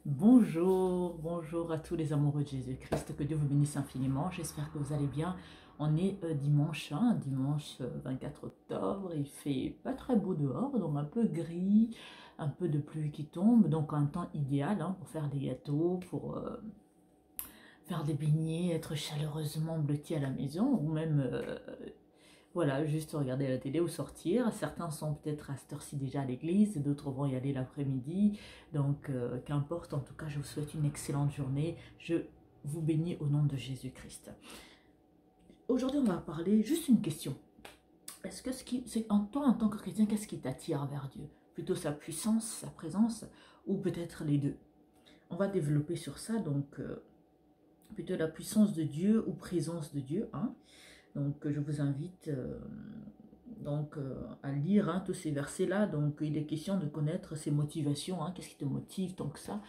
Bonjour, bonjour à tous les amoureux de Jésus-Christ, que Dieu vous bénisse infiniment, j'espère que vous allez bien. On est dimanche, dimanche 24 octobre, il fait pas très beau dehors, donc un peu gris, un peu de pluie qui tombe, donc un temps idéal pour faire des gâteaux, pour faire des beignets, être chaleureusement blotti à la maison, ou même voilà, juste regarder la télé ou sortir. Certains sont peut-être à cette heure-ci déjà à l'église, d'autres vont y aller l'après-midi. Donc, qu'importe, en tout cas, je vous souhaite une excellente journée. Je vous bénis au nom de Jésus-Christ. Aujourd'hui, on va parler juste une question. Est-ce que toi, en tant que chrétien, qu'est-ce qui t'attire vers Dieu? Plutôt sa puissance, sa présence, ou peut-être les deux? On va développer sur ça, donc plutôt la puissance de Dieu ou présence de Dieu, Donc, je vous invite à lire tous ces versets-là. Donc, il est question de connaître ses motivations. Qu'est-ce qui te motive tant que ça?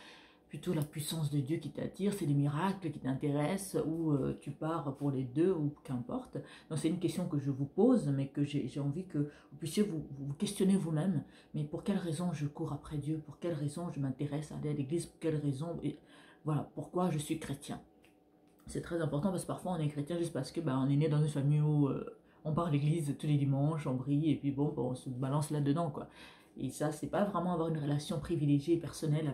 Plutôt la puissance de Dieu qui t'attire, c'est les miracles qui t'intéressent, ou tu pars pour les deux, ou qu'importe. Donc, c'est une question que je vous pose, mais que j'ai envie que vous puissiez vous questionner vous-même. Mais pour quelle raison je cours après Dieu? Pour quelle raison je m'intéresse à aller à l'église? Pour quelle raison? Et voilà, pourquoi je suis chrétien? C'est très important parce que parfois on est chrétien juste parce que on est né dans une famille où on part à l'église tous les dimanches, on brille et puis bon, on se balance là-dedans quoi. Et ça, c'est pas vraiment avoir une relation privilégiée et personnelle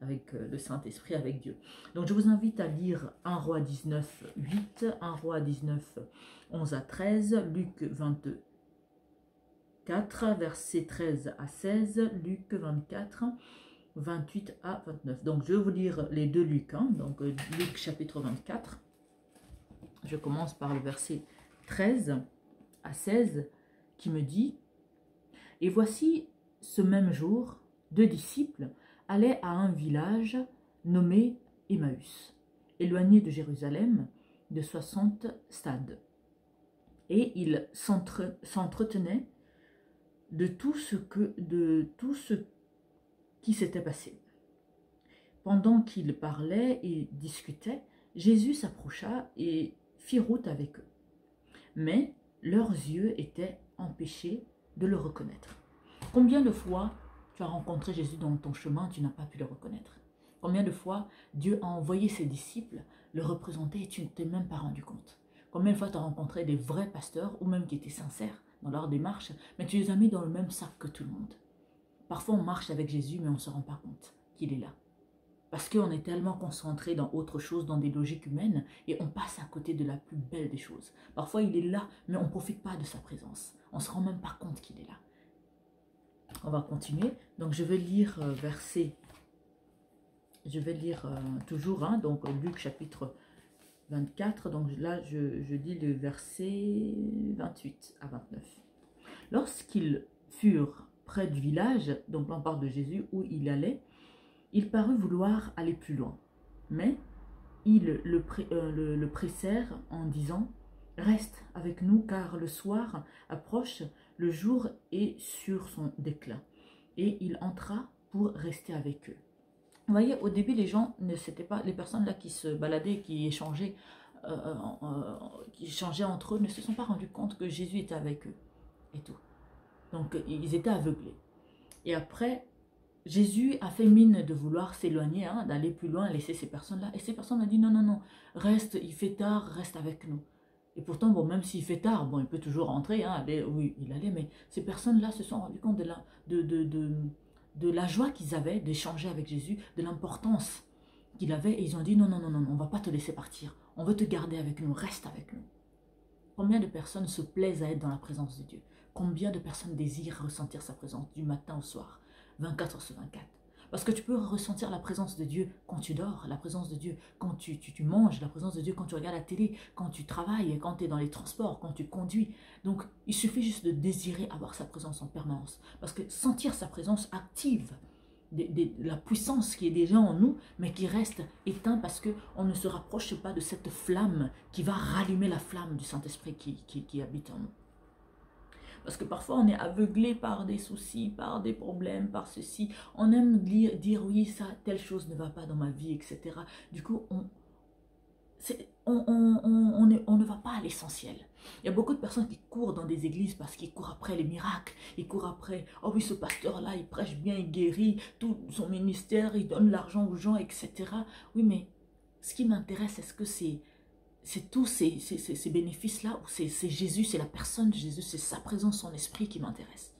avec le Saint-Esprit, avec Dieu. Donc je vous invite à lire 1 Roi 19, 8, 1 Roi 19, 11 à 13, Luc 24, versets 13 à 16, Luc 24, 28 à 29. Donc, je vais vous lire les deux Luc. Donc, Luc chapitre 24. Je commence par le verset 13 à 16 qui me dit: Et voici, ce même jour, deux disciples allaient à un village nommé Emmaüs, éloigné de Jérusalem de 60 stades. Et ils s'entretenaient de tout ce qui s'était passé. Pendant qu'ils parlaient et discutaient, Jésus s'approcha et fit route avec eux. Mais leurs yeux étaient empêchés de le reconnaître. Combien de fois tu as rencontré Jésus dans ton chemin, tu n'as pas pu le reconnaître? Combien de fois Dieu a envoyé ses disciples le représenter et tu ne t'es même pas rendu compte? Combien de fois tu as rencontré des vrais pasteurs ou même qui étaient sincères dans leur démarche, mais tu les as mis dans le même sac que tout le monde? Parfois on marche avec Jésus mais on ne se rend pas compte qu'il est là. Parce qu'on est tellement concentré dans autre chose, dans des logiques humaines, et on passe à côté de la plus belle des choses. Parfois, il est là, mais on ne profite pas de sa présence. On ne se rend même pas compte qu'il est là. On va continuer. Donc, je vais lire toujours, donc Luc chapitre 24. Donc là, je lis le verset 28 à 29. Lorsqu'ils furent près du village, donc là on parle de Jésus, où il allait, il parut vouloir aller plus loin, mais ils le pressèrent en disant: Reste avec nous, car le soir approche, le jour est sur son déclin. Et il entra pour rester avec eux. Vous voyez, au début, les gens ne s'étaient pas, les personnes là qui se baladaient, euh, qui échangeaient entre eux, ne se sont pas rendus compte que Jésus était avec eux et tout. Donc, ils étaient aveuglés. Et après, Jésus a fait mine de vouloir s'éloigner, d'aller plus loin, laisser ces personnes-là. Et ces personnes ont dit: non, non, non, reste, il fait tard, reste avec nous. Et pourtant, bon, même s'il fait tard, bon, il peut toujours rentrer, aller, oui, il allait, mais ces personnes-là se sont rendues compte de la joie qu'ils avaient d'échanger avec Jésus, de l'importance qu'il avait, et ils ont dit: non, non, non, non, on ne va pas te laisser partir, on veut te garder avec nous, reste avec nous. Combien de personnes se plaisent à être dans la présence de Dieu? Combien de personnes désirent ressentir sa présence du matin au soir, 24 heures sur 24? Parce que tu peux ressentir la présence de Dieu quand tu dors, la présence de Dieu quand tu manges, la présence de Dieu quand tu regardes la télé, quand tu travailles, quand tu es dans les transports, quand tu conduis. Donc, il suffit juste de désirer avoir sa présence en permanence. Parce que sentir sa présence active la puissance qui est déjà en nous, mais qui reste éteinte parce qu'on ne se rapproche pas de cette flamme qui va rallumer la flamme du Saint-Esprit qui habite en nous. Parce que parfois on est aveuglé par des soucis, par des problèmes, par ceci. On aime dire oui, ça, telle chose ne va pas dans ma vie, etc. Du coup, on ne va pas à l'essentiel. Il y a beaucoup de personnes qui courent dans des églises parce qu'ils courent après les miracles. Ils courent après, oh oui, ce pasteur-là, il prêche bien, il guérit, tout son ministère, il donne l'argent aux gens, etc. Oui, mais ce qui m'intéresse, est-ce que c'est tous ces bénéfices-là, ou c'est Jésus, c'est la personne de Jésus, c'est sa présence, son esprit qui m'intéresse.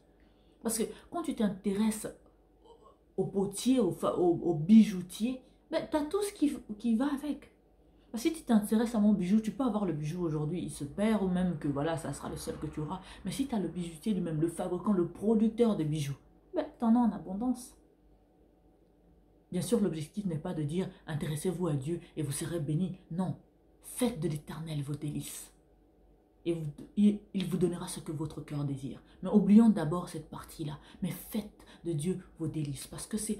Parce que quand tu t'intéresses au potier, au bijoutier, ben, tu as tout ce qui va avec. Si tu t'intéresses à mon bijou, tu peux avoir le bijou aujourd'hui, il se perd, ou même que voilà, ça sera le seul que tu auras. Mais si tu as le bijoutier lui-même, le fabricant, le producteur de bijoux, ben, tu en as en abondance. Bien sûr, l'objectif n'est pas de dire « intéressez-vous à Dieu et vous serez bénis ». Non, faites de l'Éternel vos délices. Et il vous donnera ce que votre cœur désire. Mais oublions d'abord cette partie-là. Mais faites de Dieu vos délices. Parce que c'est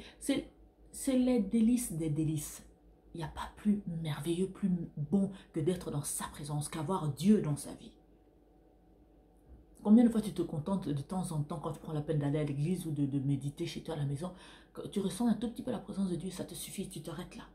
les délices des délices. Il n'y a pas plus merveilleux, plus bon que d'être dans sa présence, qu'avoir Dieu dans sa vie. Combien de fois tu te contentes de temps en temps quand tu prends la peine d'aller à l'église ou de méditer chez toi à la maison, que tu ressens un tout petit peu la présence de Dieu, ça te suffit, tu t'arrêtes là.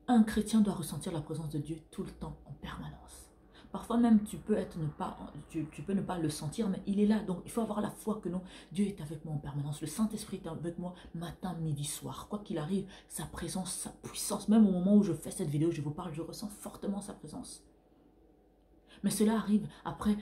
Un chrétien doit ressentir la présence de Dieu tout le temps, en permanence. Parfois même tu peux ne pas le sentir, mais il est là. Donc il faut avoir la foi que non, Dieu est avec moi en permanence. Le Saint-Esprit est avec moi matin, midi, soir. Quoi qu'il arrive, sa présence, sa puissance, même au moment où je fais cette vidéo, je vous parle, je ressens fortement sa présence. Mais cela arrive après,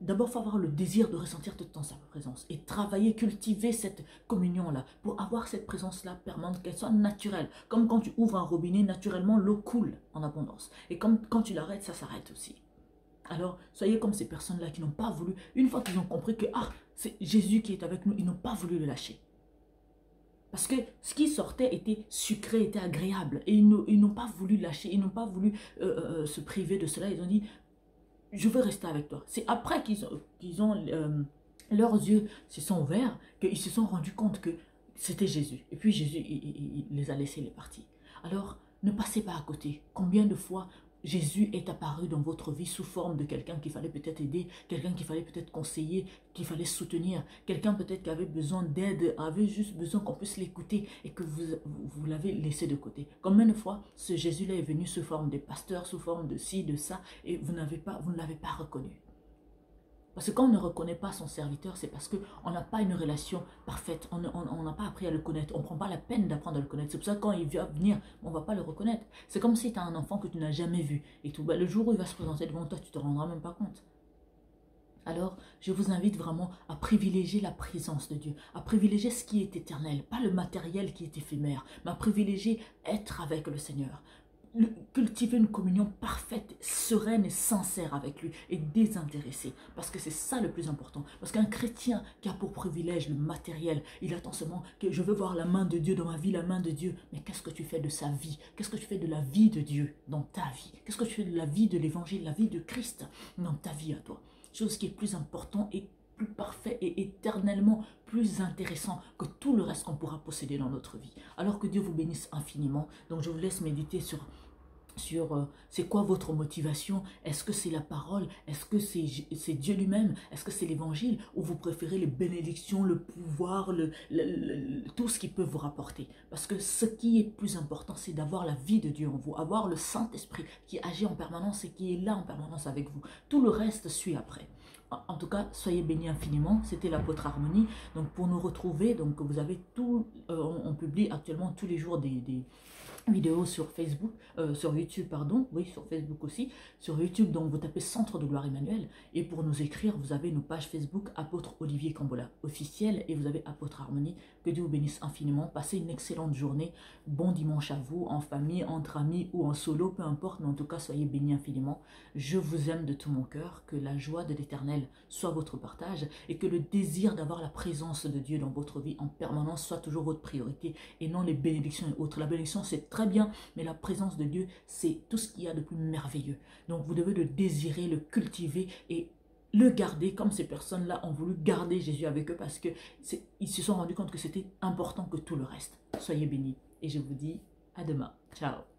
d'abord il faut avoir le désir de ressentir tout le temps sa présence et travailler, cultiver cette communion-là pour avoir cette présence-là permanente, qu'elle soit naturelle. Comme quand tu ouvres un robinet, naturellement l'eau coule en abondance. Et comme quand tu l'arrêtes, ça s'arrête aussi. Alors, soyez comme ces personnes-là qui n'ont pas voulu, une fois qu'ils ont compris que c'est Jésus qui est avec nous, ils n'ont pas voulu le lâcher. Parce que ce qui sortait était sucré, était agréable. Et ils n'ont pas voulu lâcher, ils n'ont pas voulu se priver de cela. Ils ont dit, je veux rester avec toi. C'est après leurs yeux se sont ouverts, qu'ils se sont rendus compte que c'était Jésus. Et puis Jésus, il les a laissés, il est parti. Alors, ne passez pas à côté. Combien de fois Jésus est apparu dans votre vie sous forme de quelqu'un qu'il fallait peut-être aider, quelqu'un qu'il fallait peut-être conseiller, qu'il fallait soutenir, quelqu'un peut-être qui avait besoin d'aide, avait juste besoin qu'on puisse l'écouter et que vous l'avez laissé de côté. Combien de fois ce Jésus-là est venu sous forme de pasteur, sous forme de ci, de ça, et vous ne l'avez pas reconnu. Parce que quand on ne reconnaît pas son serviteur, c'est parce qu'on n'a pas une relation parfaite. On n'a pas appris à le connaître. On ne prend pas la peine d'apprendre à le connaître. C'est pour ça que quand il vient venir, on ne va pas le reconnaître. C'est comme si tu as un enfant que tu n'as jamais vu. Et tout. Le jour où il va se présenter devant toi, tu ne te rendras même pas compte. Alors, je vous invite vraiment à privilégier la présence de Dieu, à privilégier ce qui est éternel, pas le matériel qui est éphémère, mais à privilégier être avec le Seigneur. Cultiver une communion parfaite, sereine et sincère avec lui et désintéressée, parce que c'est ça le plus important. Parce qu'un chrétien qui a pour privilège le matériel, il attend seulement que je veux voir la main de Dieu dans ma vie, la main de Dieu. Mais qu'est-ce que tu fais de sa vie? Qu'est-ce que tu fais de la vie de Dieu dans ta vie? Qu'est-ce que tu fais de la vie de l'évangile, la vie de Christ dans ta vie à toi? Chose qui est plus important et plus parfait et éternellement plus intéressant que tout le reste qu'on pourra posséder dans notre vie. Alors que Dieu vous bénisse infiniment. Donc je vous laisse méditer sur c'est quoi votre motivation. Est-ce que c'est la parole? Est-ce que c'est Dieu lui-même? Est-ce que c'est l'évangile? Ou vous préférez les bénédictions, le pouvoir, tout ce qui peut vous rapporter? Parce que ce qui est plus important, c'est d'avoir la vie de Dieu en vous, avoir le Saint-Esprit qui agit en permanence et qui est là en permanence avec vous. Tout le reste suit après. En tout cas, soyez bénis infiniment. C'était l'apôtre Harmonie. Donc pour nous retrouver, donc vous avez tout, on publie actuellement tous les jours des vidéos sur Facebook, sur YouTube, pardon, oui, sur Facebook aussi, sur YouTube, donc vous tapez Centre de Gloire Emmanuel, et pour nous écrire, vous avez nos pages Facebook, Apôtre Olivier Cambola officiel, et vous avez Apôtre Harmonie. Que Dieu vous bénisse infiniment, passez une excellente journée, bon dimanche à vous, en famille, entre amis ou en solo, peu importe, mais en tout cas, soyez bénis infiniment. Je vous aime de tout mon cœur, que la joie de l'Éternel soit votre partage, et que le désir d'avoir la présence de Dieu dans votre vie en permanence soit toujours votre priorité, et non les bénédictions et autres. La bénédiction, c'est très bien, mais la présence de Dieu, c'est tout ce qu'il y a de plus merveilleux. Donc vous devez le désirer, le cultiver et le garder, comme ces personnes-là ont voulu garder Jésus avec eux parce qu'ils se sont rendus compte que c'était important que tout le reste. Soyez bénis et je vous dis à demain. Ciao.